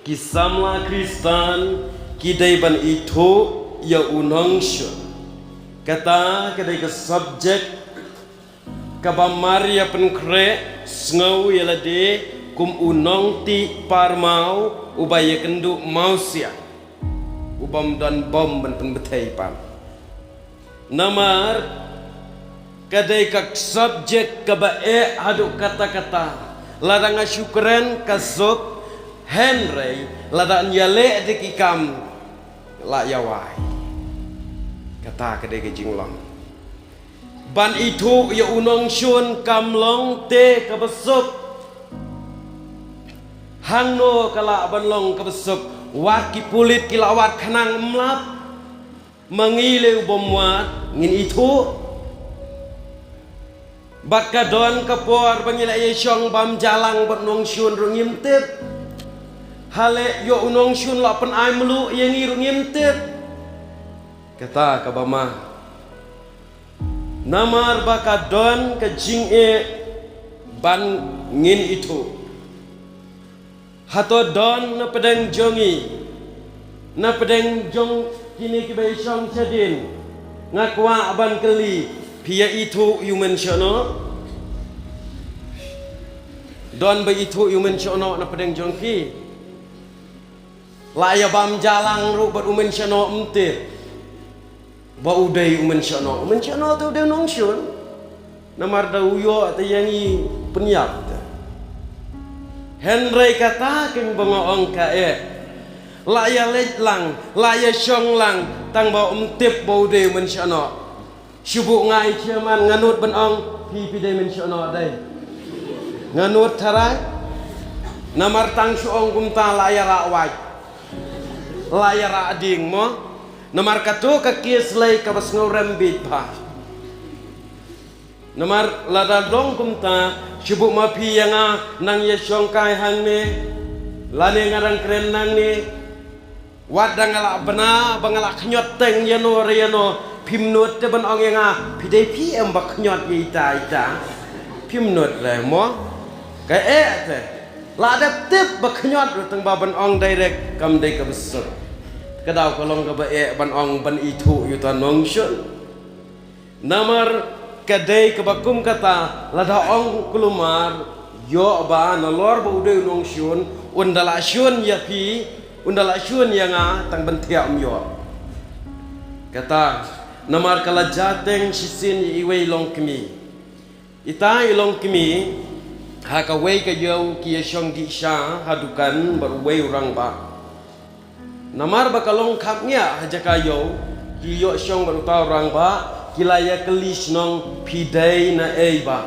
Kisamla Kristen kidai ban itu ya unong syun. Kata kedai ke subjek kabamaria penkre sngau yalade kum unong ti parmau ubaya kendu mausia ubam dan bom ban penbetai pam. Namar kadai kak subjek kabae aduk kata-kata ladang syukran kasuk Henry ladang yale dikikam la yawai kata kadai ke jinglong ban itu ya unong syun kamlong te kabesuk hangno kala banlong kabesuk waki pulit kilawat kanang emlap mengile ubomwat ngin itu bakadon kapor bangila yeshong bam jalang bernong syun rungim tip hale yo unong syun la pen ai melu yengi rungim tip kata kabama namar bakadon ke jing ban ngin itu hato don na pedang jongi na pedang jong kini kibai syong chadin ngakwa aban keli pia itu human shono don ba itu human shono na pedang jongki la ya bam jalang ru ber human shono emte ba udai human shono tu de nong shun namar da uyo atayangi penyap Henry kata king bangoong kae la ya letlang la ya syong lang tang ba umtip ba udai human shono syubuk ngai ciaman nganut benong pi dai men syono dai nganut tarai namar tang syong kumta layara waj layara ading mo namar katu ka kies lai ka bas ngorembit pa namar lada dong kumta syubuk ma pi yang nang ye syong kai hang ne lane ngarang keren nang ni wadang ala bena bangala knyot teng yano riano pimnut te ban ong yang pidai pi em bak nyot ita pimnut le mo ka te la ada tip bak nyot teng ba ban ong direct kam dai ka besar kadau kolong ka ba ban ong ban itu yuta nong syun namar kadai ka bakum kata lada ong kulumar yo ba na lor ba udai nong syun undala syun ya pi undala syun yang tang ban tiam yo kata namar kala jateng sisin iwei long kmi ita ilong kmi haka wei ka yau ki yashong di sha hadukan berwei orang ba namar bakalong khapnya hajaka yau ki yo syong beruta orang ba kilaya kelis nong pidai na ei ba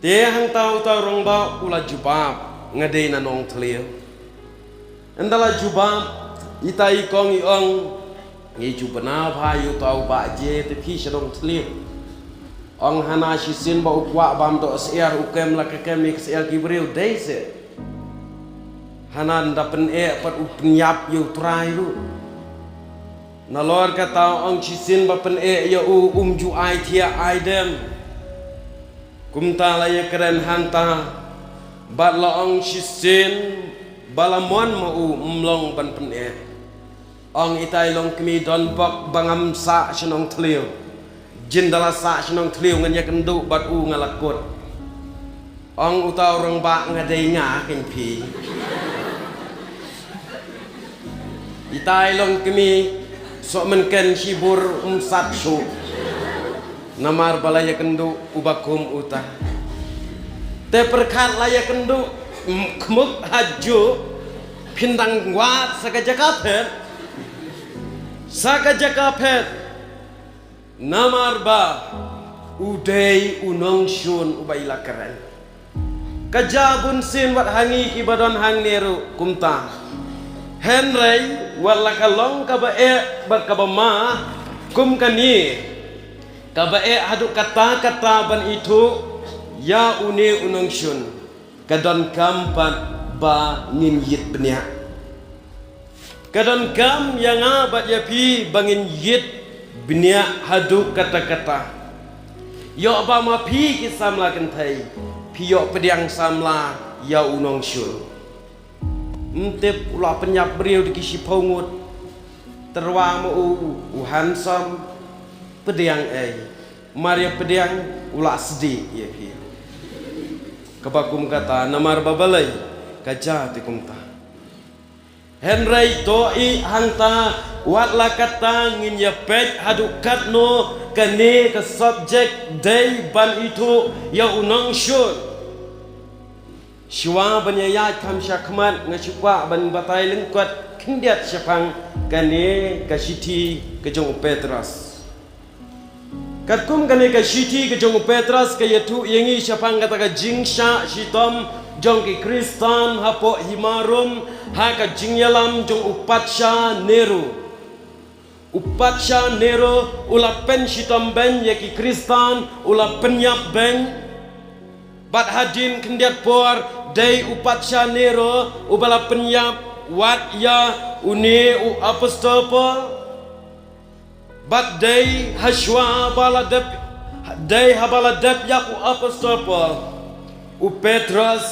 te hang tau tau rong ba ula jubab ngadei na nong tliu endala jubab ita ikong iong ngi bena phayu tau ba je te phi sharong tli ong hana shisin ba ukwa bam to ser ukem la kekem ni ser gibril deise hanan da pen pat upnyap yu trai ru nalor kata ong shisin ba pen ya ju ai thia ai dem kumta la ya keren hanta ba la ong shisin balamon ma umlong ban pen ong itai long kmi don bok bangam sa shnong tliu jindala sa shnong tliu ngan yakendu bat u ngalakut ong utau rong ba ngadei nga ken pi itai long kmi so men ken shibur sat shu namar balaya kendu ubakum uta te perkat laya kendu kmuk haju pindang wat sakajakapen Saka jakapet namar ba udai unong syun ubaila keren kajabun sin wat hangi ibadon hang neru kumta Henry wala kalong kabae berkabama kum kani kabae hadu kata ban itu ya une unong syun kadon kampat ba ngin yit benya kadon gam yang abat ya pi bangin yit benia hadu kata-kata yo ba ma pi kisam la kan thai pi yo pediang samla ya unong syul Mtip ula penyap beriu di kisi pongut terwa mu handsome pediang Maria pediang ula sedih ya kia kebakum kata namar babalai kajah tikumta Henry doi hangta watla kata ngin ya pet hadukat no kane ke subjek day ban itu ya unang syur Shwa banyayat kam syakmat ngashukwa ban batai lengkot kendiat syapang kane kasiti kejong Petras. Katkum kane kasiti kejong Petras kayatu yengi syapang kata ka jingsha shitom jong ki Kristan hapo himarum ha ka jingyalam jong upatsha Nero. Upatsha Nero ula pen shitom ben yaki Kristan ula penyap ben Bat hadin kendiat por day upatsha Nero ubala penyap wat ya uni apostol Paul bat day hashwa baladep day habaladep ya apostol Paul Petras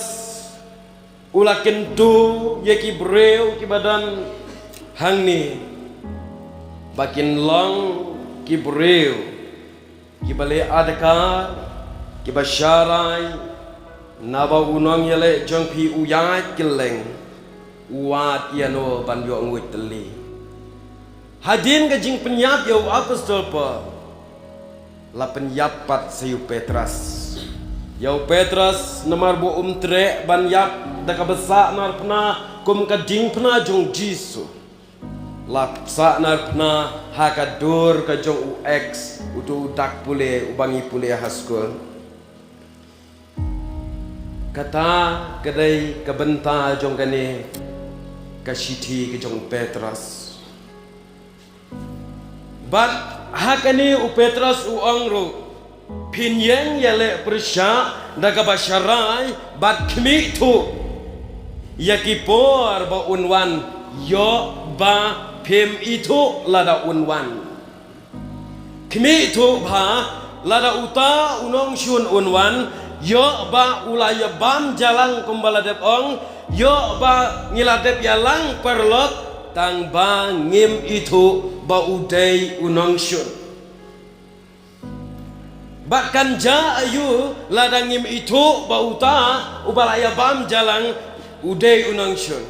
ula kentu yaki breu ki badan hangni bakin long ki breu ki bale adakar ki basharai Naba unang yale jong pi uyat keleng uat yano banyo nguit teli hadin ke jing penyap ya apostol pa la penyap pat sayu Petras ya Petras namar bo tre ban yap da ka besa nar pna kum ka ding pna jong jisu la sa nar pna ha ka dur ka jong ux utu dak pule ubangi pule haskul kata kedai kebenta jong kane kasiti ke jong Petras bat hakane u Petras u angro pinyeng yale persya daga basharai bat kmi tu yakipor ba unwan yo ba pim itu lada unwan kmi tu ba lada uta unong shun unwan yo ba ulaya bam jalang kumbala dep ong yo ba ngiladep yalang perlot tang ba ngim itu ba udai unong syun bahkan ja ayu ladang ngim itu ba uta ubalaya bam jalang udai unong syun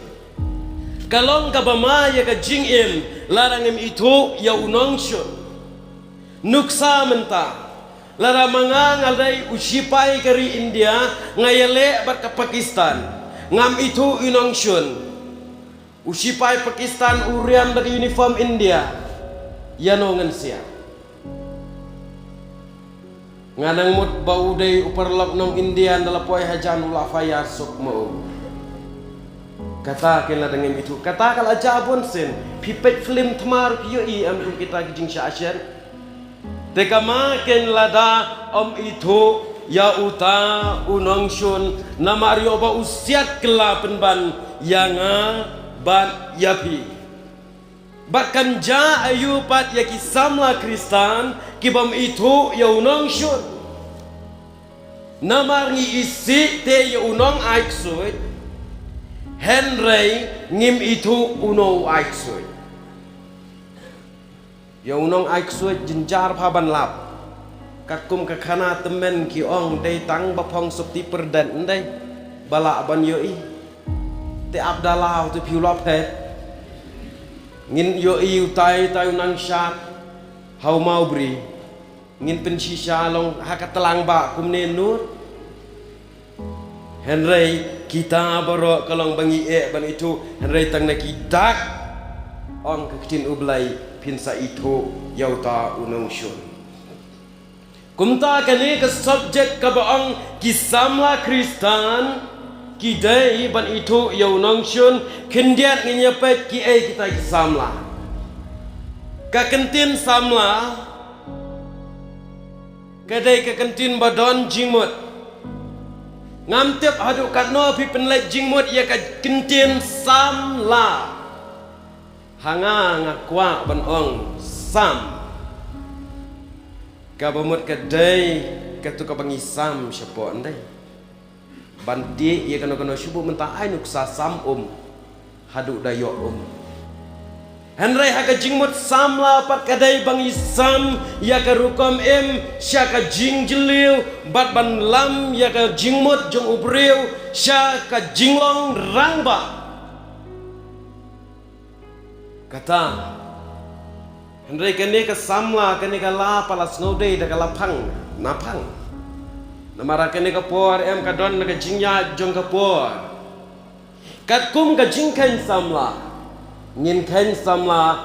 kalong kabama ya ka jingim ladang ngim itu ya unong syun nuksa mentah Lara mga ngalday usipai kari India ngayale bat ke Pakistan ngam itu inongsyun usipai Pakistan uriam dari uniform India yanongan siya nganang mut bau day uparlok nong India nalapoy hajan ula fayar sukmo kata kila dengan itu kata kala jabon sin pipet film tmar kiyo I am kita kijing syasyan Teka makin lada om itu ya uta unong syun nama Mario ba usiat kelapen ban yang ban yapi bahkan ja ayu pat ya kisamla Kristan kibam itu ya unong syun nama ngi isi te ya unong aiksuit Henry ngim itu uno aiksuit ya unong aiksuit jenjar paban lap kakum kakana temen ki ong day tang bapong sukti perdan day bala ban yoi te abdalah tu piulap he ngin yoi utai tai unang syak hau mau bri ngin pensisya long hakat telang ba kumne nur Henry kita baro kalong bangi ban itu Henry tang neki dak ong kecin ublai pinsa itu yauta unong syun kumta kani ke subjek ka baang kisamla Kristan kidai ban itu yaunong syun kendiat nginyapet ki kita kisamla ka kentin samla kadai ka kentin badon jingmut ngamtep hadu katno pi penlek jingmut ya ka kentin samla hanga ngakwa ban ong sam kabamut kadai katu kabangi sam syapo andai banti ia kena syubu mentah ai nuksa sam hadu dayo Henry haka jingmut samla pat kadai bang isam ya ka rukom syaka jing jeliu bat ban lam ya ka jingmut jong ubriu syaka jinglong rangba kata Henry kene ka samla kene ka la palas ngode da ka lapang napang namara kene ka por ka don ka jingya jong ka por kat kum ka jingkan samla ngin ken samla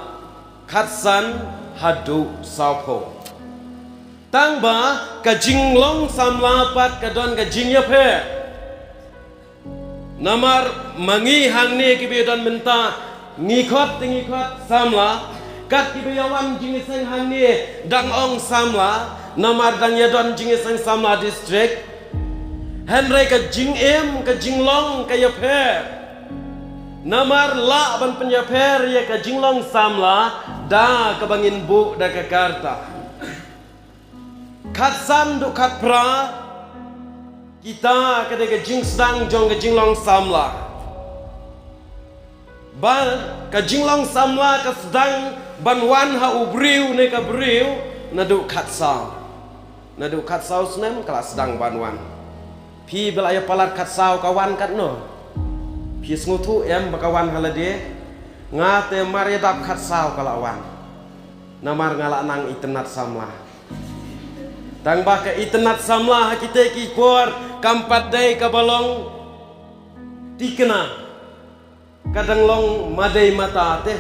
khatsan hadu saupo tangba ka jinglong samla pat ka don ka jingya phe namar mangi hangne ki be don menta ngikot samla kat ki be yawan jingiseng hangne dang ong samla namar dang ya don jingiseng samla district henry ka jingem ka jinglong ka ya phe namar la ban penyaper ya ka jinglong samla da ka bangin bu da ka karta khatsan du khat pra kita ka de ka jing sedang jong ka jinglong samla bal ka jinglong samla ka sedang ban wan ha ubriu ne ka briu na du khatsau senem kala sedang ban wan pi belaya palat khatsau kawan kat no Pis ngutu bakawan halade ngate maredap khatsau kalawan namar ngala nang itenat samla tang ba ka itenat samla hakite ki por kampat dai ka balong tikna kadang long madai mata te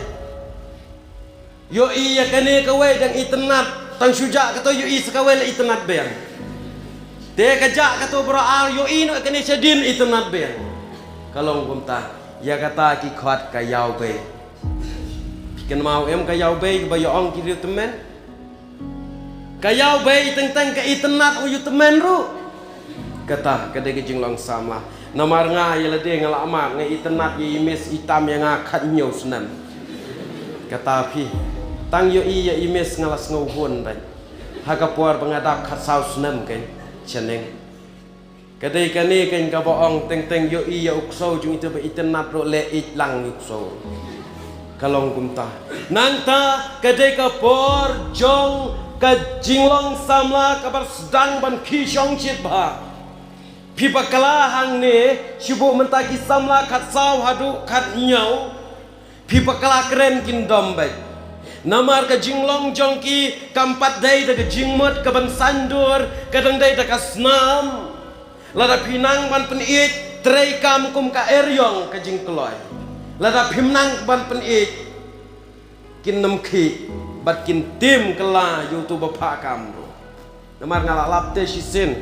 yo iya kane ka we dang itenat tang suja ka to yo i sakawe la itenat beng te ka ja ka to bro al yo i no kane sedin itenat beng kalong kumta ya kata ki khat ka yaw be ken mau ka yaw be ba yo ong ki temen ka yaw be teng ka itenat u temen ru kata kade ke jinglong samla namar nga ya lade ngala amat nga itenat yi mes itam yang khat nyo senam kata pi tang yo i ya imes ngalas ngauhun ban haka puar pengadap khat sau senam ken cheneng kadai kane kan ka boong teng yo i ya ukso jung itu ba itenat ro le it lang ukso kalong kumta nanta kadai ka por jong ka jinglong samla ka bar sedang ban ki shong chit ba pi bakala hang ne shibu mentaki samla khat saw hadu khat nyau pi bakala keren kin dombek namar ka jinglong jong ki kampat dai da ka jingmot ka ban sandur kadang dai da ka snam lada pinang ban penit trei kam kum ka eryong ka jingkloy lada pimnang ban penit kin nem ki bat kin tim kala youtube pa kam ro namar ngala lapte sisin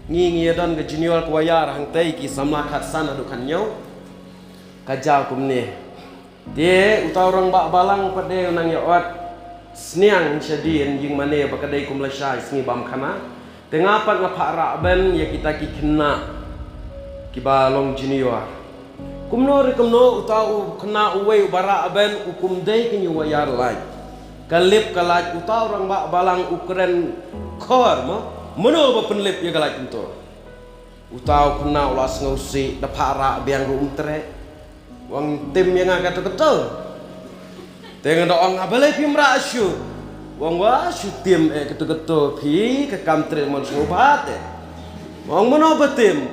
ngi don ka junior ko wayar hang tai ki samla khatsan adu kan nyo ka jaw kum ne de utaw rong ba balang pade nang ya ot sniang syadin jing mane bakadai kum la syai sngi bam khana tengapat ngapa raben ya kita ki kena ki balong junior kumno utau kena uwe bara ben ukum dei ki wayar lai kalip kalaj utau orang ba balang ukren khor mo mono ba penlip ya galajento utau kena ulas ngausi da para biang ru umtre wang tim yang agak ketel tengen doang abale pimra asyu wong wa syutim ketu-ketu pi ke kamtre mon sobat wong mono betim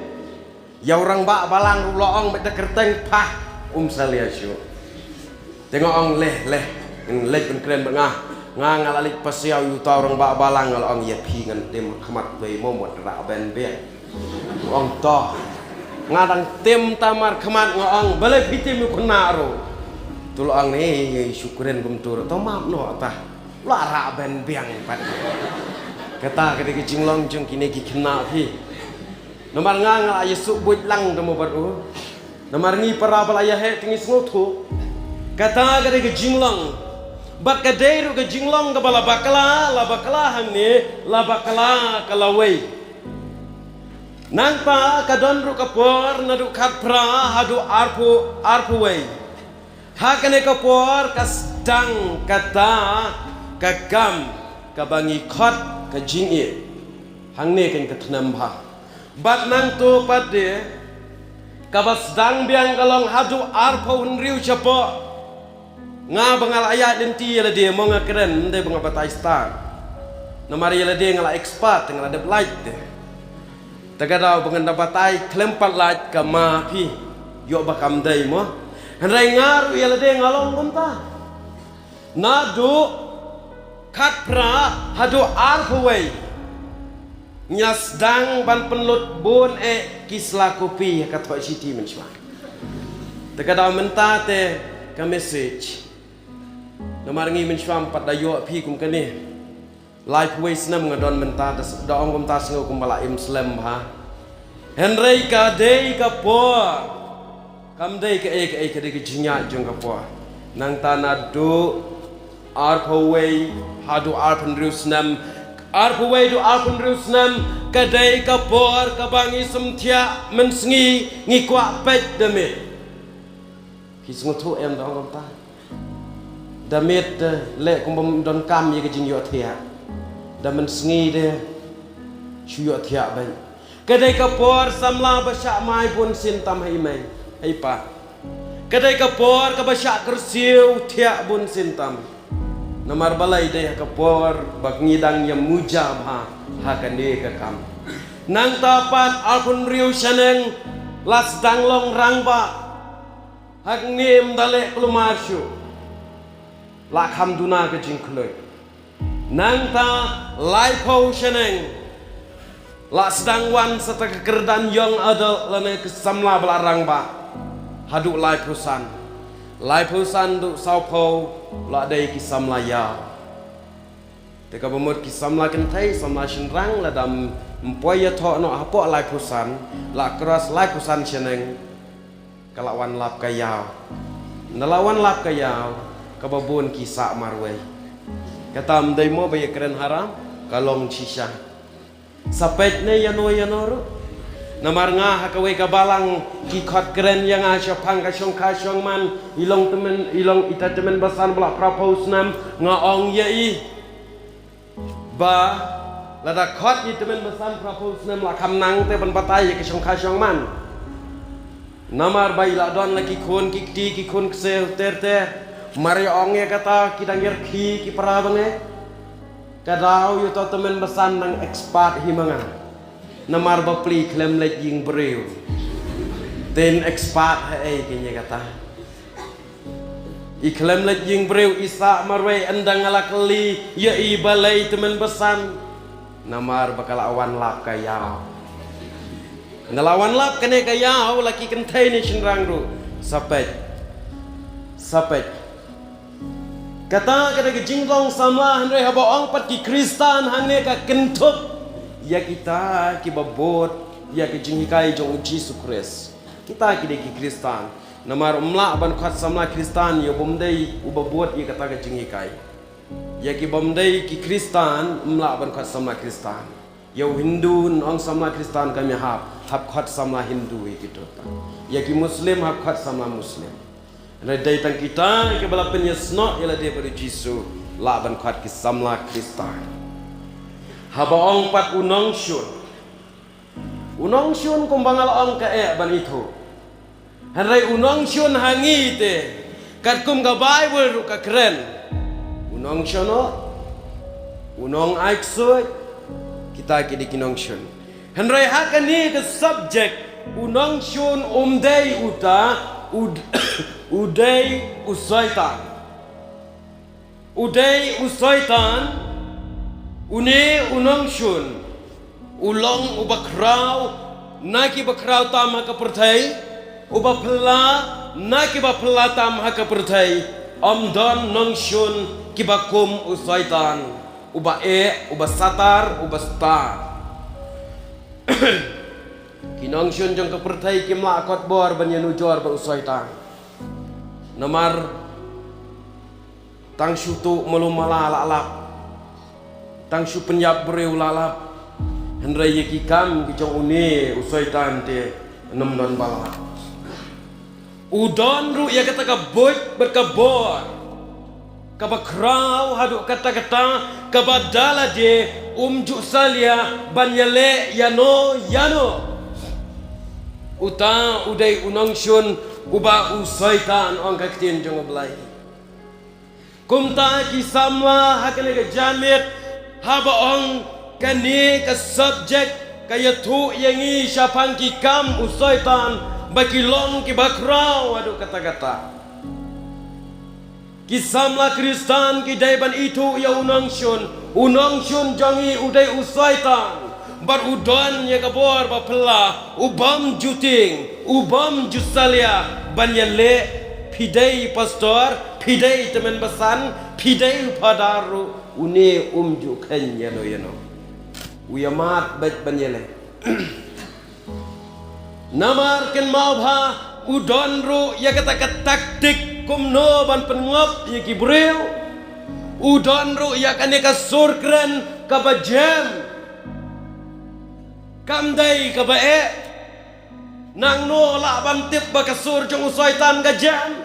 ya orang bak balang ruloong mek kerteng pah salia syu tengok ong leh pen keren bengah ngalalik pasiau yu ta orang bak balang ngalong ya pi ngan tim khamat be momot ra ben be wong to ngadang tim tamar khamat ngong bale pitim ku naro tulong ni syukuren kumtur to maaf no tah lara ben biang pat kata kede jinglong jung kini ki kena pi nomar ngang ay subut lang demo baru nomar ngi para balaya he tingis ngotu kata kede jinglong bat kede ru ke jinglong ke bala bakala hangne la bakala kalawei nangpa kadon ru kapor nadu kapra hadu arpu wei hakane kapor kasdang kata kagam kabangi khot ka jingi hangne ken katnam bha bat nang to pade kabas dang biang kalong hadu arpo henriu capo nga bangal ayat lenti yala dia mo nga keren ndai banga batai star namari yala dia ngala expert ngala de light de tagadau banga batai klempat light kama pi yo bakam dai mo henrai ngaru yala dia ngalong gunta nadu katpra hadu arpo wei nyasdang ban penlut bun kisla kopi kat Pak Siti mencuba. Tekadau menta te ka message. Namarangi mencuba pat dayo pi kum kani. Life ways nam ngadon menta da ong kum ta sengo kum bala Islam ha. Henry ka dei ka po. Kam dei ka ka dei ka jinya jong ka po. Nang tanah do arpaway hadu arpan rusnam arpaway do arpan rusnam kadai kapor kabangi semtia mensengi ngikwa pet damit kisngutu em dong ta damit le kum don kam ye kajing yo thia da mensengi de chuyo thia ban kadai kapor samla basha mai pun sin tam hai mai ai pa kadai kapor ka basha kersiu thia bun sin tam namar balai deh kapor bak ngidang yang mujab ha kande ka kam nang tapat alpun riu saneng las danglong rangba hak nim dale klumarsyu la khamduna ka jingkloi nang ta laipo saneng las dangwan sata kerdan yang ada lane kesamla belarang ba hadu laipusan laipusan du saupo la dai kisamla ya teka bemut kisamla kentai samla shinrang la dam empoya tho no apo laipusan la keras laipusan seneng kalawan lap kayau nalawan lap kayau kababun kisa marwai katam dai mo bay keren haram kalong shisha sapet ne yano namar nga hakawai kabalang ki khot keren yang asya phang ka shong man ilong ita temen basan bla propose nam nga ong ye ba lada khot ni temen basan propose nam la kham nang te ban batai ke shong man namar bai la don laki khon ki khon ksel ter mari ong ye kata kidang yer ki para bange kadau yu to temen basan nang expert himanga namar bapli klem lek ying breu ten expert hai kenya kata i klem lek ying breu isa marwe endang ala kali ya i balai temen besan namar bakal awan lap kayau ngelawan lap kene kayau laki kentai ni shinrang ru sapet kata ke jinglong samla henry haba ong pat ki kristan hangne ka kentuk ya kita kibabot ya kejingkai jong Jesus Christ kita ki Kristan namar umla ban khat samla Kristan yo bomdei ubabot ya kata kejingkai ya ki bomdei ki Kristan umla ban khat samla Kristan yo Hindu ong samla Kristan kami hab khat samla Hindu gitu ya ki Muslim hab khat samla Muslim redai tang kita ke bala penyesno ya dia pada Jesus la ban khat ki samla Kristan haba ong pat unong syun kumbangal ong ka ban itu hanrai unong syun hangi te kat kum ga Bible ru ka keren unong syuno unong aiksoy kita ki dikinong syun hanrai hakani ke subject unong syun umdei uta udai usaitan une unong syun ulong ubakrau naki bakrau tam ka pertai ubapla naki bapla tam ka pertai amdon nong syun kibakum usaitan ubasatar ubasta kinong syun jong ka pertai kimla akot bor banyanu jor ba usaitan namar tang syutu melumala lalap tang syu penyap breu lalap henrai ye kikam ki jong une usaitan te enam don bala udon ru ya kata ka boy berkabor ka bakrau hadu kata ka badala je umju salia banyale yano uta udai unang syun uba usaitan ong kaktin jong oblay kumta ki samla hakane ka jamit haba ong kani ka subject kaya tu yangi syapang ki kam usaitan baki long ki bakraw adu kata-kata kisamla Kristan ki daiban itu ya unang syun jangi udai usaitan bar udon ya kabor ba pela ubam juting ubam jusalia banyale pidai pastor pidai teman besan pidai padaru une jukan yano uyamat bet banyale namar ken mau bha udon ru ya kata taktik kumno ban pengop ya kibreu udon ru ya kaneka surkren kabajem kamdai kabae nang no la ban tip bakasur jong usaitan gajem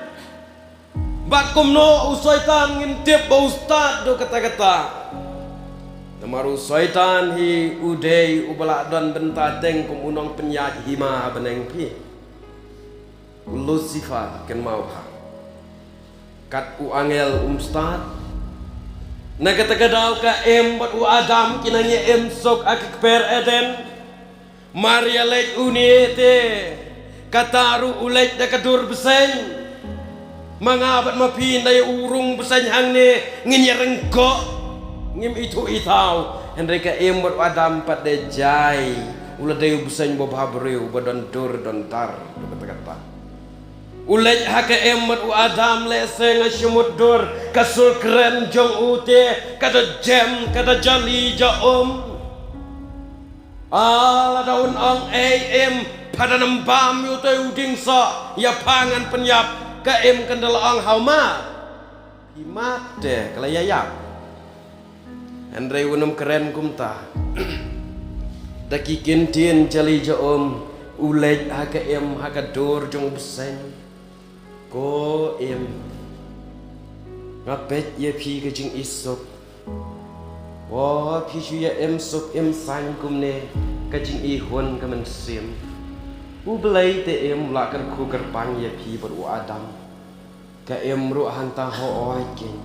bat kumno usaitan ngintip ba ustad do kata-kata namaru usaitan hi udai ubala don benta teng kumunong penyat hima beneng pi Lucifer ken mau ha kat u angel ustad na kata-kata ka bat u Adam kinanya sok ak per Eden Maria lek unite kataru ulek da kadur beseng mangabat mapinday urung beseng hangne nginyerengko ngim itu itau hendreka emot Adam pat de jai ula dayu beseng bobabreu badon dur don tar kata-kata ulek hake emot Adam leseng syumut dur kasul keren jong ute kata jem kata jali ja ala daun ong am pada nembam yu te uding sa ya pangan penyap ka kendala ong hauma imat deh kelayayap andre unum keren kumta daki kintin jali ja ulej haka haka dur jong beseng ko ngapet ye pi ke jing isok wah pisau ya sok sang kumne kajing ihun kamen sim ubelai te lakan ku gerbang ya pi beru Adam ka ru hanta ho oi king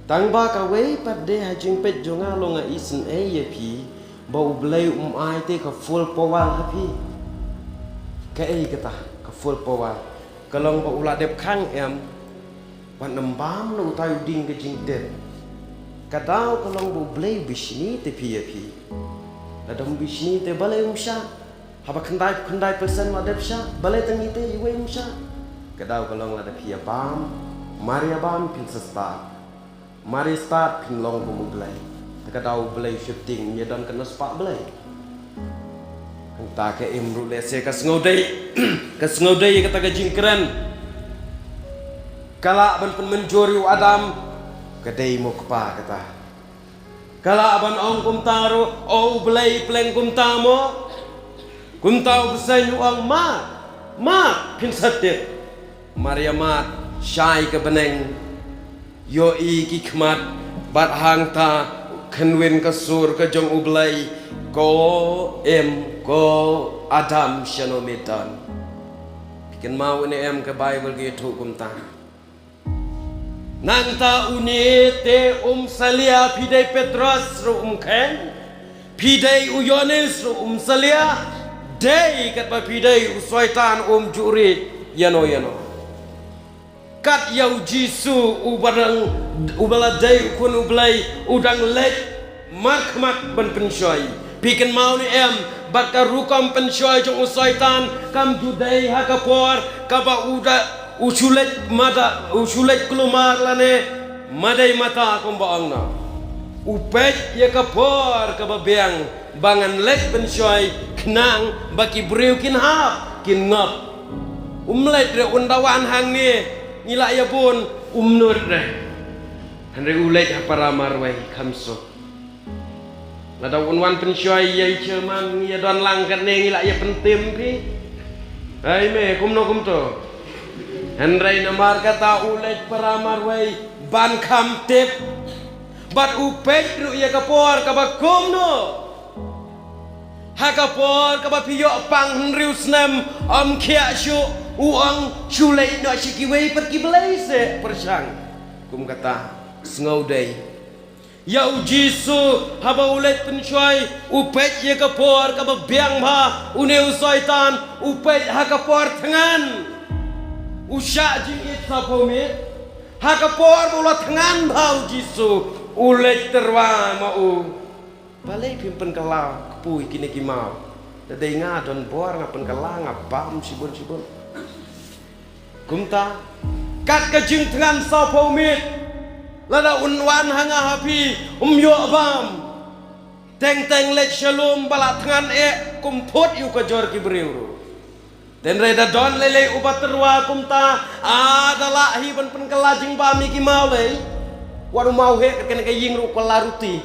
tang ba ka wei pat de hajing pet jonga longa isen ya pi ba ubelai ai te ka full powal hapi ka kata ka full powal kalong ba ula dep khang ban nembam no tayu ding kajing det kadau kalong bu blay bishni te pi ladam bishni te balai umsha haba khandai person ladap sha balai tangi te iwe umsha kadau kalong ladap pi bam maria bam pin start mari start pin long bu blay kadau blay shifting nya dan kena spak blay entah ke imru lese ka sngodai kata ka jingkran kala ban pen menjori Adam kadai mo kapa kata kala aban ong kumtaro o belai pleng kumtamo kumtao besay uang ma pinsatip Maria mat syai ke beneng yo ki khmat bat hang ta khenwin ka sur ka jong ublai ko Adam shanometan pikin mau ni ke Bible ke thu kumta nanta unite salia pidai Petrus ru ken pidai Yohanes ru salia dei kat ba pidai usaitan jurit yano kat yau Jisu ubala dei kun ublai udang lek mak ban pensoi piken mau ni bat ka rukam pensoi jong usaitan kam judai hakapor kaba usulet kelumar lane madai mata kumbaang na upet ya kapor kababiang bangan lek pensoi kenang baki breu kin hap kin ngap umlet re undawan hang ni ngila ya pun umnur re andre ulet para marwai kamso lada unwan pensoi ya cerman ya don langkat ne ngila ya pentim pi ai me kumno kumto Hendrai namar kata ulet para marwai ban kam tip bat upet ru ya kapor kabakum no Hakapor kabapiyo pang rius nem kia shu uang shulei no shikiwei perkiblei se persang kum kata sngau day ya ujisu haba ulet pensyai upet ye kapor kababiang ba uneu soitan upet hakapor tangan usha jingit sapomit hakapor bola tangan ba ujisu ulet terwa mau balai pimpen kelau kepui kini kimau dadai ngadon bor ngapen kelau ngapam sibun kumta kat kajing tangan sapomit lada unwan hanga hapi yo bam teng lek shalom bala tangan kumput yu kajor kibriu ten reda don lele ubat terwa kumta adalah hiban pen kelajing bami kimau le waru mau he kene kaying ru kelaruti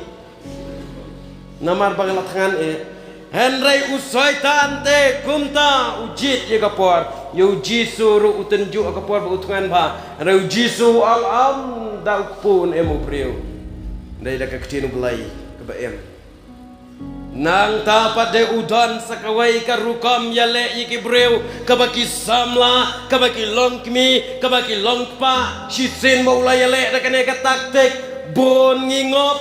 namar bangala tangan Henry usoitan te kumta ujit ye kapor yo jisu ru utenju kapor butungan ba ru jisu al da pun emu priu dai da kaktin belai ke em nang tapat de udon sakawai ka rukam yale yiki breu kabaki samla kabaki longkmi kabaki longpa shisin maula yale da kene ka taktik bon ngingop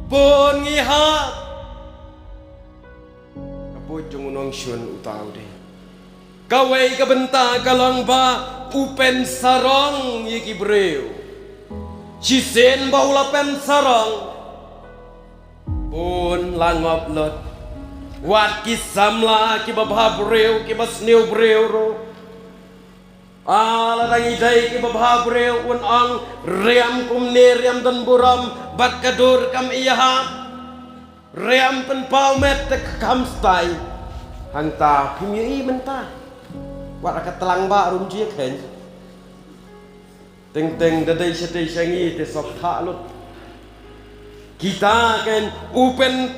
bon ngihat kapojong unong syun utau de kawai kabenta kalong ba upen sarong yiki breu Cisen baula pen sarong pun langop lot wat kisamla ki babha breu ki basneu breu ro ala rangi dai ki babha breu un ang riam kum ne riam dan buram bat kadur kam iyaha riam pen paumet te kam stai hangta pimi menta wat akat telang ba rum ji khen teng dadai sedai sangi te sopta lut kita kan upen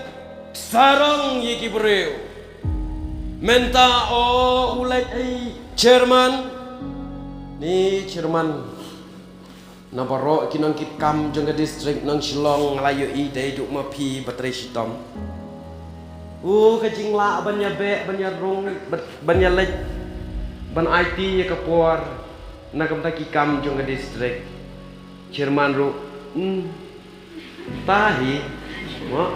sarong yiki breu menta ulai chairman ni chairman nabaro kinang kit kam jong district nang Shillong ngalayo i dai duk ma pi batrai sitom kajing la banya be banya rong banya lek ban IT ya kapor nakam ta kikam jong district chairman ru tahi mo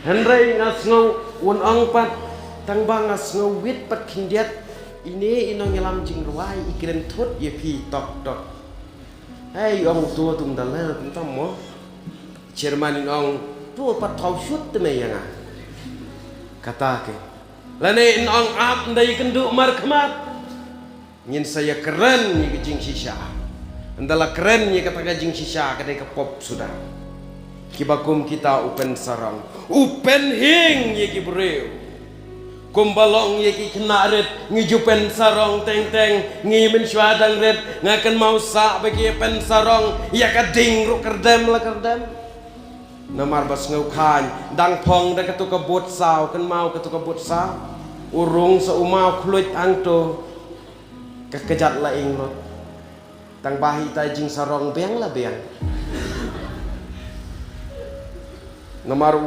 Henry ngasngau un angpat tang bang ngasngau wit pat kindiat ini inong nyelam jing ruai ikren thut ye pi tok hey ong tua tum daler tam mo chairman inong tu pat thau shut te me yanga kata ke lane inong ap ndai kendu markmat ngin saya keren ni kejing sisa andala keren ni kata kejing sisa kadai ke pop sudah kibakum kita upen sarang upen hing ye ki breu kumbalong ye ki knaret ngijupen sarong teng ngi men swadang red ngakan mau sa bagi pen sarong ya kading ru kerdem la kerdem namar bas ngau khan dang phong da katu kabut saw kan mau katu kabut saw urung sa umau khluit angto kekejat la ing lot tang bahi tai jing sarong beng la beng namar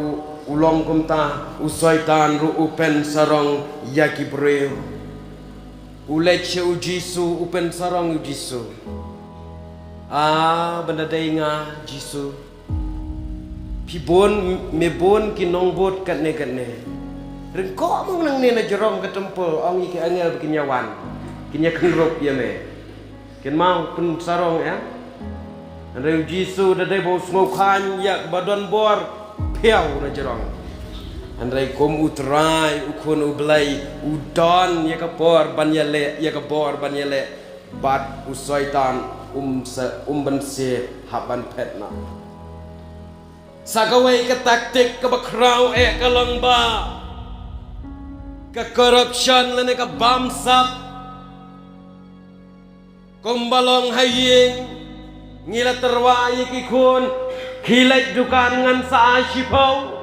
ulong kumta usoitan ru upen sarong yaki breu uleche ujisu upen sarong ujisu benda dainga jisu pibon mebon kinong bot katne rengko mong nang ne na jorong katempel ong iki angel kinyawan kinya kenrop ya me kin mau pen sarong ya reu jisu dadai bau smokan ya badon bor piau na jerong andai kom utrai ukun ublai udon ya kapor banyale ya kapor banyale bat usoitan bense haban petna sagawai ke taktik ke bakrau kalong ba ke corruption lene ke bamsap kombalong haying ngila terwai kikun hilai dukan ngan sa asipau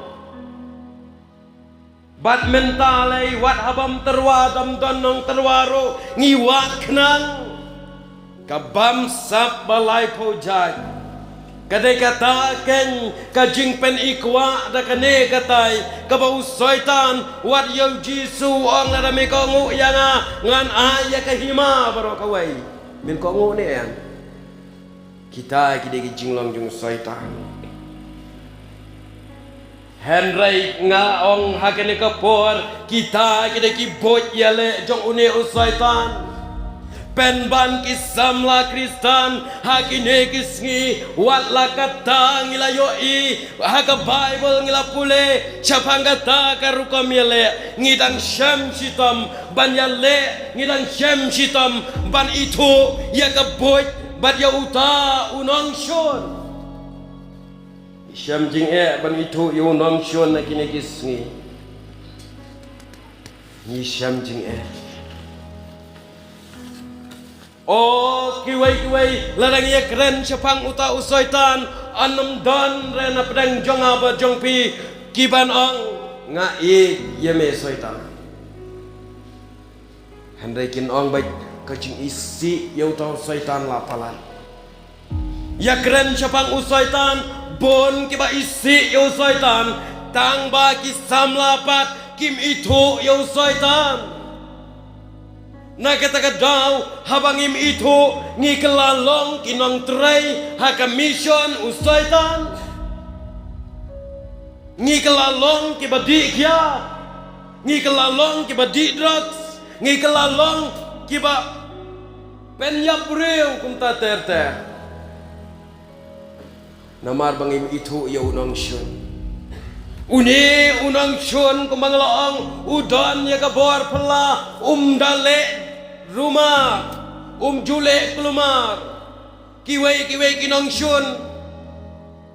bat mentalai wat habam terwadam donong terwaro ngiwat knang kabam sap balai pojai Kadai kata ken kajing pen ikwa da kane katai kabau soitan wat yau jisu ong la me ko ngu yang ngan aya kahima baro kawai min ko ngu ne yang kita kide jinglong jung soitan Henry nga ong hakene kapor kita kide ki bot yale jong une soitan pen ban kisamla Kristan hakine kisngi watla kata ngila yoi haka Bible ngila pule chapangata karuka miele ngidang syam sitam ban yale ngidang syam sitam ban itu ya kaboy bat ya uta unong shon syam jing ban itu ya unong shon nakine kisngi ni syam jing Oh kiwai ladang ia keren syapang uta usoitan anam don rena pedang jong aba jong pi kiban ong ngai yeme soitan handai kin ong baik kacing isi ya uta usoitan lapalan ya keren syapang usoitan bon kiba isi ya usoitan tang ba kisam lapat kim itu ya usoitan na kata daw habangim itu ngi kelalong kinong tray haka mission usaitan ngi kelalong kibadi kya ngi kelalong kibadi drugs ngi kelalong kiba penyap rew kumta ter namar bangim itu ya unang syun uni unang syun kumanglaong udan ya kabor pela dale rumah jule kelumar kiwai kinong syun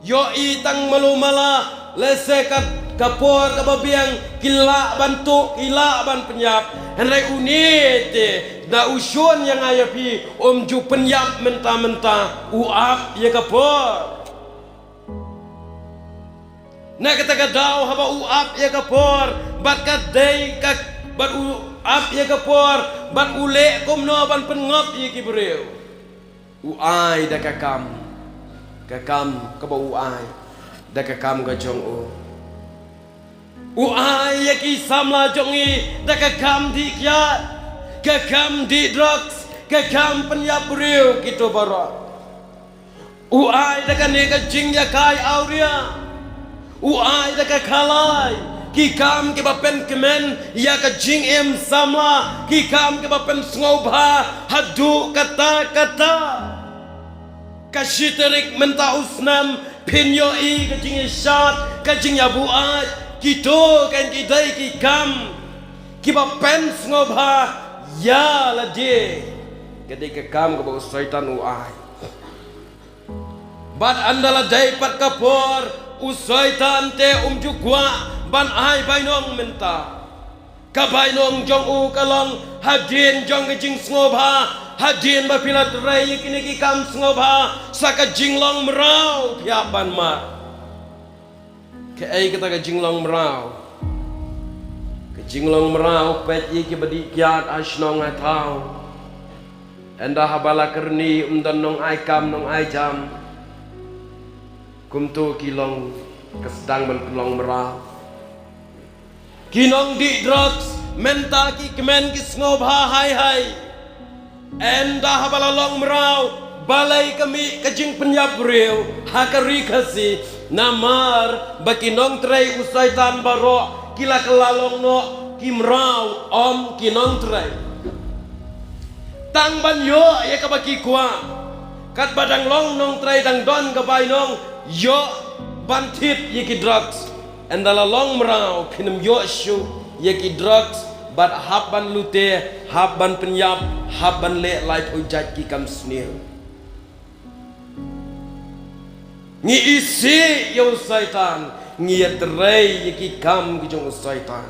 yo itang malumala lesekat kapor kababiang kila bantu kila ban penyap henry unite da usyun yang ayapi ju penyap mentah-mentah uap ya kapor na kata daw haba uap ya kapor bat kadai ka bat uap ya kapor bat ule komno ban pengap ya kibreu uai da kakam kaba uai da kakam ga jong uai ya ki samla jongi da kakam di kiat kakam di drugs kakam penyap breu gitu bara uai da kane ka jing ya kai auria uai da kakalai kikam ke bapen kemen ya ka jing em samla kikam ke bapen sngoba hadu kata kashiterik menta usnam pinyo i ka jing syat ka jing ya buat kito kan kidai kikam ke bapen sngoba ya lade kadai kikam ke bawa syaitan uai bat andala dai pat kapor usaitan te jugwa ban ai bainong menta ka bainong jong u kalong hadin jong ke jing sngoba hadin ba pilat rai kini ki kam sngoba saka jinglong merau pia ban ma ke ai kata ka jinglong merau pet yi ki badi kiat asnong atau enda habala kerni danong ai kam nong ai jam kumtu kilong kesedang berkelong merah kinong di drugs menta ki kemen ki sngoba hai enda habalalong merau balai kami kejing penyap rew hakari kasi namar bakinong tray usaitan baro kila kelalong no kimrau om kinong tray tang banyo ya kabaki kwa kat badang long nong tray dang don kabay nong yo bantit yaki drugs endala long merau kinem yo shu yaki drugs but haban lute haban penyap haban le life ujat ki kam snil ngi isi yo saitan ngi yatrai yaki kam ki jong saitan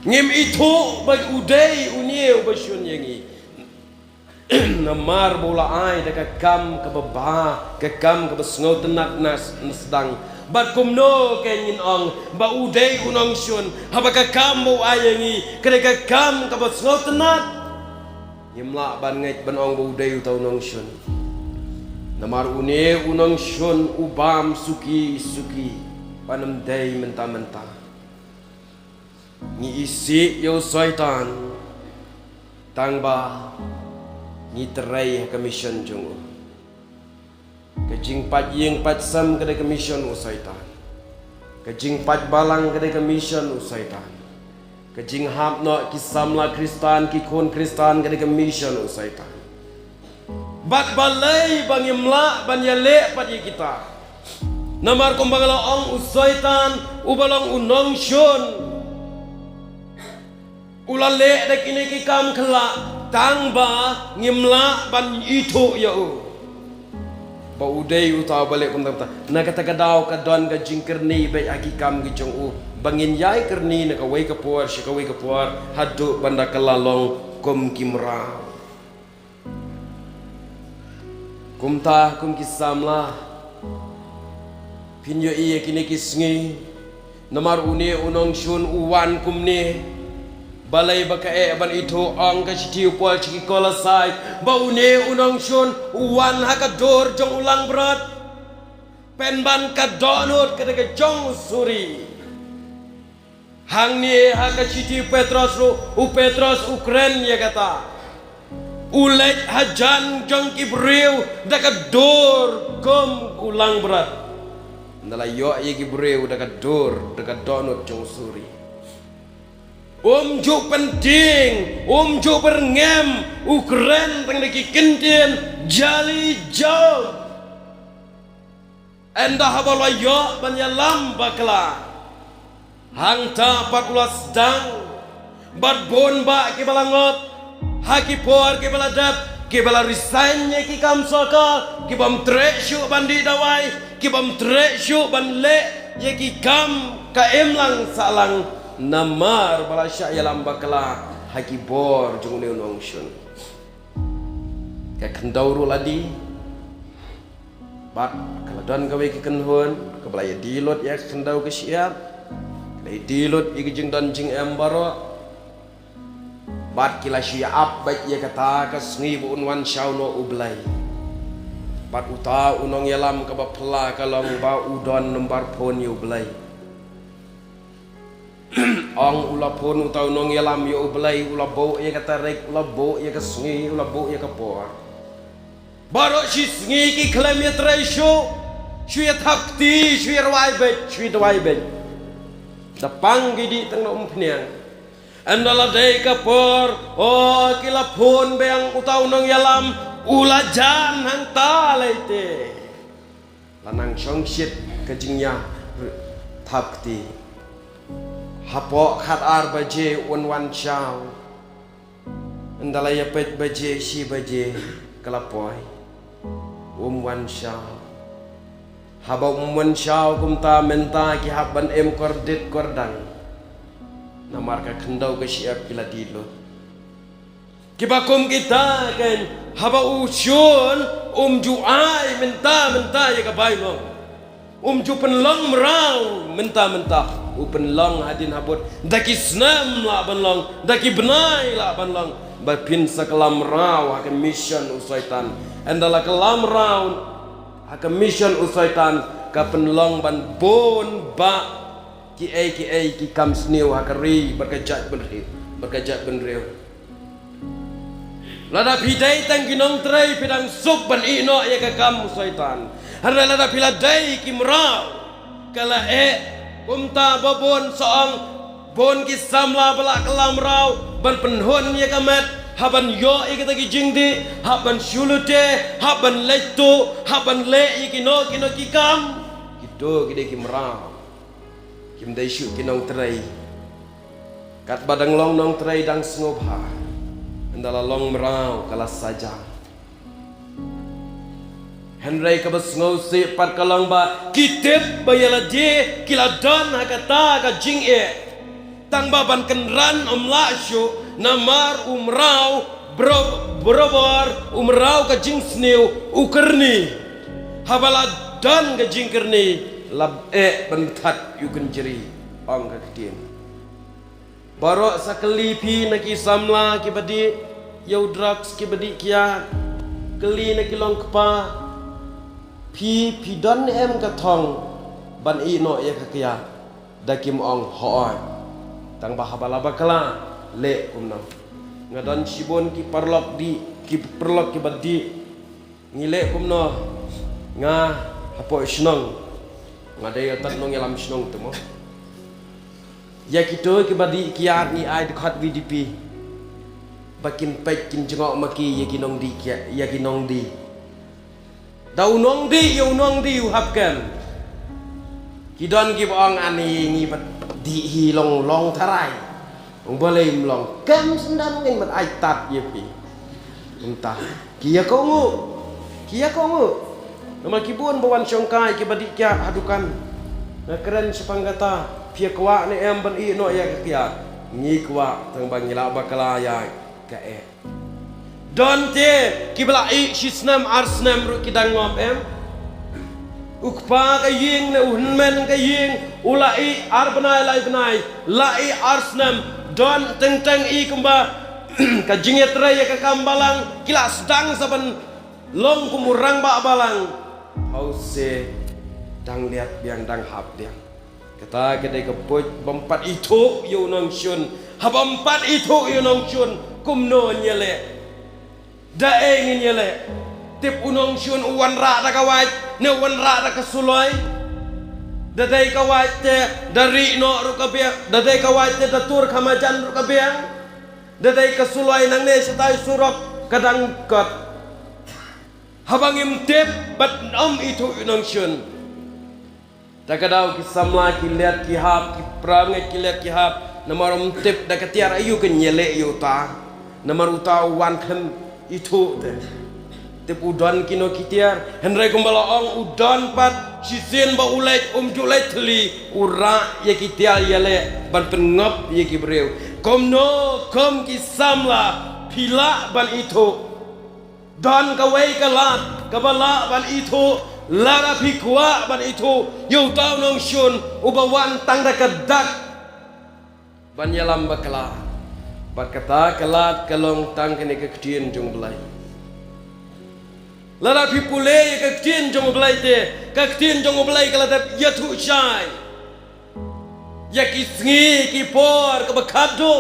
ngim itu bag udai unieu basyun yangi namar bola ai da kam ka baba ka kam ka besngo tenak nas sedang bat kumno kenin ong ba udai unong syun haba ka kam bo ayangi kre ka kam ka besngo tenak yemla ban ngait ban ong bo udai utau nong syun Namar une unang shun ubam suki panam day menta ni isi yo syaitan tangba ni terai commission jong kajing pat yeng pat sam kada commission u syaitan kajing pat balang kada commission u syaitan kajing hap no kisamla kristan ki kon kristan kada commission u syaitan bat balai bang imla ban yale pat kita namar kumbangala ong usaitan ubalong unong shun ulale dak ini ki kam khala tangba ngimla ban itu ya u ba udai uta balik pun ta na kata kadau ka don ka jingkerni bai aki kam gi jong u bangin yai kerni na ka wai ka puar shi ka wai ka puar hadu banda kalalong kum kimra kumta kum kisamla pinyo iya kini kisngi namar une unong shun uwan kumni balai bakae ban itu ang ka siti upal chiki kola sai ba une unong shun uwan haka dor jong ulang berat penban ka donut ka daga jong suri hang ni haka siti Petros u Petros Ukren ya kata ulek hajan jong kibreu daga dor kom ulang berat ndala yo ye kibreu daga dor daga donut jong suri ju penting ju berngem Ukren tang lagi kentien jali jauh enda habala yo banyalam bakla hangta 14 dang bad bon ba ki balangot haki por ke bala dap ke bala resign ki kam soka ki bam tre shu bandi dawai ki bam tre shu ban le ye ki kam ka emlang salang namar bala sya yalam bakla haki bor jung ne nong shun ka kandauru ladi bat kala don gawe ki kenhon ka bala ya dilot ya kandau ke siap le dilot ye ki jing don jing embaro bat kila syiap baik ia kata kasngi bu unwan syauno ublai bat uta unong yalam ka bapla kalong ba udon nembar pon yu ublai ong ula pon uta unong yalam yu ublai ula bo ia kata rek ula bo ia kasngi ula bo ia kapor baro si sngi ki klaim ya tresho shu ya takti shu ya wai bet shu dwai bet dapang gidi tang no umpniang andala day kapor oh kila pun beang utau nong yalam ulajan hang talaite lanang songsit kejingnya thapti hapo khat ar baje wan chau andala ya pet baje si baje kalapoi wan chau haba wan chau kumta menta ki haban em kordit kordang namar ka khandau ka siap kila dilo kibakum kita kan haba usyun juai menta ya ka bailong ju penlong merau menta penlong hadin habut daki snam la banlong daki benai la banlong bapin sakalam raw akan mission usaitan andala kalam raw akan mission usaitan ka penlong ban bon ba ki kam snew hakari berkejat benrew lada pidai tang ginong trai pidang sup ban ino ya ka kam syaitan harna lada piladai ki mrau kala kumta babon soang bon ki samla bala kalam raw ban penhon ya kamat haban yo ikata ki jingdi haban shulute haban leto haban le ikino ki kam kido kide ki mrau kim dai shu kinong trai kat badang long nong trai dang snobha andala long merau kala saja henry ka basngo se par kalong ba kitep bayala je kila don hakata ka jing tang baban kenran omla shu namar umrau brobar umrau ka jing sneu ukerni habala don ka jing kerni lab bentat yukan jeri ong kakdien baro sakali pi naki samla ki badi yau drugs ki badi kia keli naki long kepa pi don em ka thong ban i no ya ka kya da kim ong hooi tang ba habala bakala le kumna ngadon sibon ki perlok ki badi ngile kumno nga hapo snong ngade ya tan nong yalam snong tu mo ya kito ki badi kiat ni ai dekat VDP bakin pek kin jengok maki ya kinong di ya kinong di dau nong di u hapkan kidon ki bong ani ngi bat di hi long tharai ong boleh mlong kem sendan ngin mat ai tat ye pi entah kia ko ngu nama kibun bawan syongkai ki badi kya hadukan na keren sepanggata pia kwa ni em ban i no ya kia ngi kwa tang bang ngila bakala ya ka don te ki bla i shisnam arsnam ru kidang ngom em ukpa ka ying na unmen ka ying ulai arbanai lai lai arsnam don teng i kumba ka jinget raya ka kambalang kila sedang saban long kumurang ba balang hause dang liat biang dang hap biang kata kedai ke poj bempat itu yu nong syun habampat itu yu nong syun kumno nyele da engin nyele tip unong syun uwan ra da kawai ne uwan ra da kasuloi dadai kawai te dari no ru ka biang dadai kawai te datur kamajan ru ka biang dadai kasuloi nang ne setai surok kadang kot habangim tip bat om itu unong syun takadau ki samla ki liat ki hap ki prang ki liat ki hap namarum tip da katiar ayu ke nyele yu ta namar uta wan khem itu te tip udon kino kitiar henry kumbala ong udon pat sisin ba ulait julait thli ura ye kitiar yele ban pengop ye ki breu kom ki samla pila ban itu don kawai kalat kabala ban itu lara pikwa ban itu yu tau nong syun ubawan tang da kadak ban yalam bakala bakata kalat kalong tang kene ke kdien jong belai lara pipule ke kdien jong belai te ke kdien jong belai kala da yatu chai ya kisngi ki por ke bakado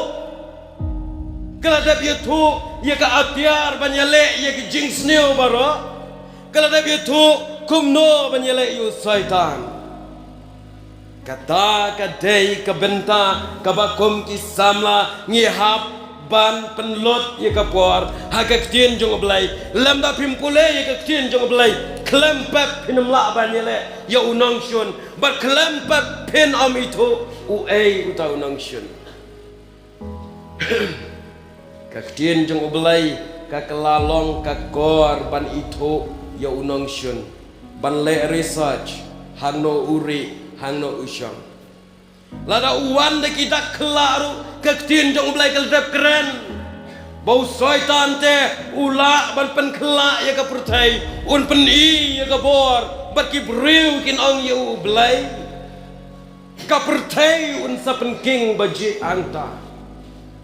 kala da yatu ya ka atiar ban yale ya ki jingsneu baro kala da yatu kumno banyele yu syaitan kata kadai kabenta kabakum ki samla ngihap ban penlot ye kapor hagak tien jong blai lamda pimpule ye ka tien jong blai klempap pinamla banyele ya unong syun bat klempap pin am itu u uta unong syun ka tien jong blai ka kelalong ka kor ban itu ya unong syun ban le research hangno uri hangno usyang lada uwan de kita kelaru kektin jong blai keldap keren bau syaitan te ula ban pen kela ya ka pertai un pen I ya ka bor bat ki briu kin ong ya u blai ka pertai un sa pen king baji anta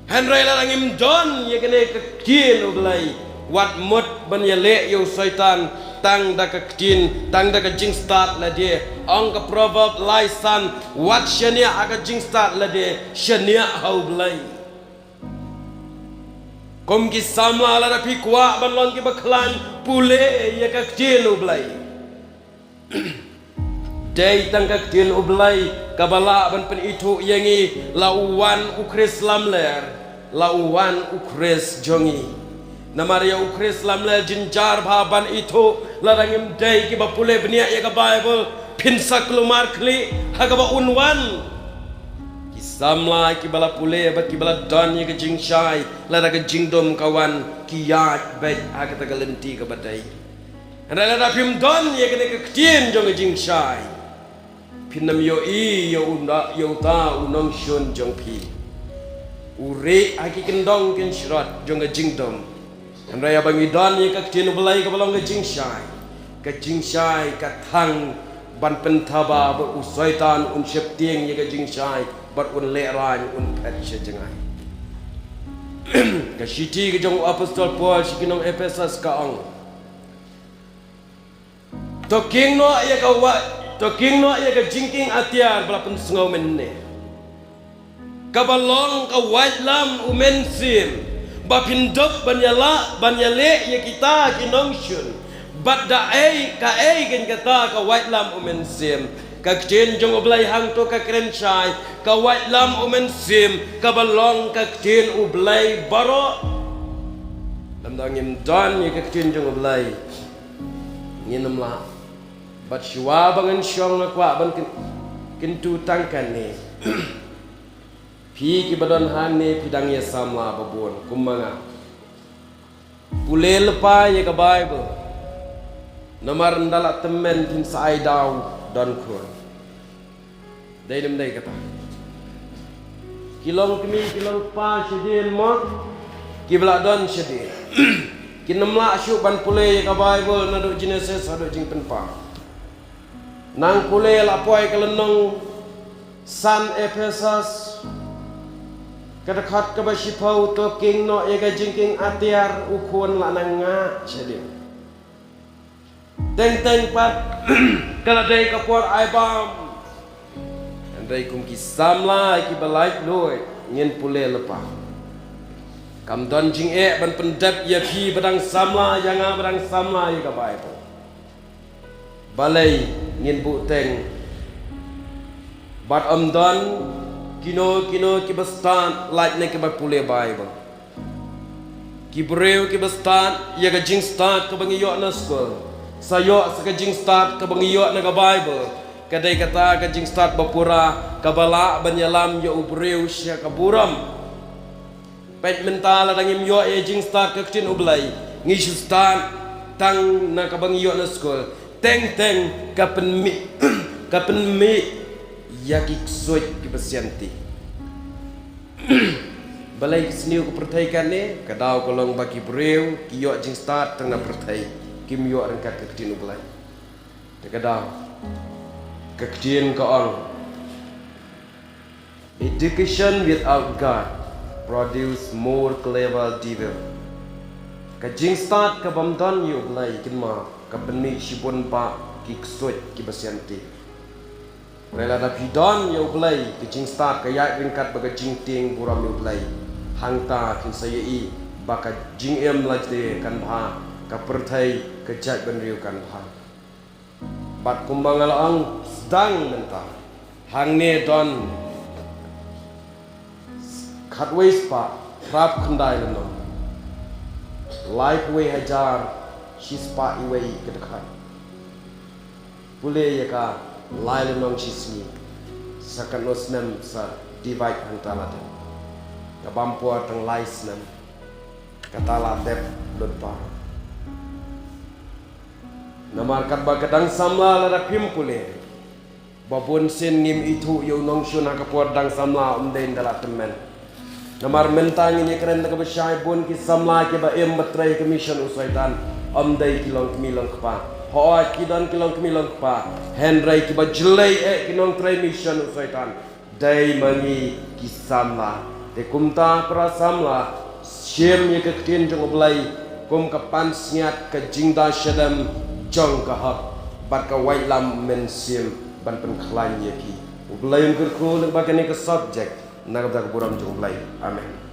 henry la ngim don ya kene kektin u blai wat mut ban ya le yo syaitan tang da ka ktin tang da ka jing start la dia ong ka proverb lai san wat shania aga jing start la dia shania hau blai kom ki samla la da pikwa ban lon ki baklan pule ya ka ktin u blai dei tang ka ktin u blai ka bala ban pen itu yangi lawan ukris lamler lawan ukris jongi namaria ukris lamle jinjar bhaban itu larangim dai ki bapule bnia ya ka bible pinsa klumar kli hagaba unwan ki samla ki bala pule ba ki bala don ya ka jingshai lara ka jingdom kawan ki yat bet aga ta galenti ka badai andala da pim don ya ka ka ktien jong jingshai pinam yo I yo unda yo ta unong shun jong pi ure aki kendong ken shrat jong jingdom Andai abang idon ye ka ktien belai ka balong ka jingshai ka thang ban pentaba ba usaitan un syeptieng ye ka jingshai bat un leran un pet jengai ka shiti ka jong apostol Paul shikinong Ephesus ka ong Toking no ya ka wa toking no ya ka jingking atiar bala pun sngau menne. Kabalong ka white lam umensim bapindop banyale ya kita kinongshun badda ka gen kata ka white lam umensim ka kjen jong oblai hang to ka krenchai ka white lam umensim kabalong ka kjen oblai baro lamdang im don ya ka kjen jong oblai nginam la bat shwa bangan syong na kwa ban kintu tangkan ni pi ki badon han ni pidang ya samla babon kumanga pule lepa ya ka bible nomor ndala temen tin sai daw don kur dai dem dai kata kilong pa shedin mo kibla don shedin kinamla syu ban pule ya ka bible na do Genesis ado jing penpa nang kule la poi kelenong san Ephesus kadakhat ka basipau to king no ega jingking atiar ukun la nanga chedin teng pat kala dai ka por ai bam andai kum ki samla ki balai loi ngin pule lepa kam don jing ban pendap ya pi badang samla yang badang samla ya ka bible balai ngin bu teng bat don kino ki bastan like ne ke pule bible ki breu ki bastan ya ga jing start ka bangi yo na school sayo sa ka jing start ka bangi yo na ka bible kadai kata ka jing start bapura ka bala banyalam yo breu sya ka buram pet mental dangim yo e jing start ka tin ublai ngi start tang na ka bangi yo na school teng kapen mi yaki suit ki pasyanti balai sniu ko perthai kan ne kadau kolong baki breu ki yo jing start tang na perthai kim yo ran kat ketin ublai te kadau ketin ko ong education without God produce more clever devil ka jing start ka bamdan yo ublai kinma kapeni sibon pa kiksoit kibasyanti rela da pidon yo play kicing start kaya ringkat baga jing ting buram yo play hangta kin saya i baka jing em lajde kan bha ka perthai ka jat ban riu kan bha bat kumbangal ang sedang menta hang ne don khatwais pa rap khandai leno life way hajar shispa iway kedekhat pule yaka lail nong shisni sakan osnam sa divide hantala de kabampo tang lais nam katala dep lodpa namar kat ba kadang samla la pim pule babon sen nim itu yo nong shuna kapor dang samla umden dala temen namar mentang ini keren ka besai bon ki samla ke ba em batrai commission usaitan amdai kilong kemilong kpa hoa kidon kilong kemilong kpa henry ki bajlei kinong trai mission usaitan dai mangi kisamla te kumta pra samla siem ye ke tin jong oblai kum kapan sniat ke jingda shadam jong ka hak bat ka wai lam men siem ban pen khlan ye ki oblai ker ko le bakane ke subject nagda buram jong oblai amen.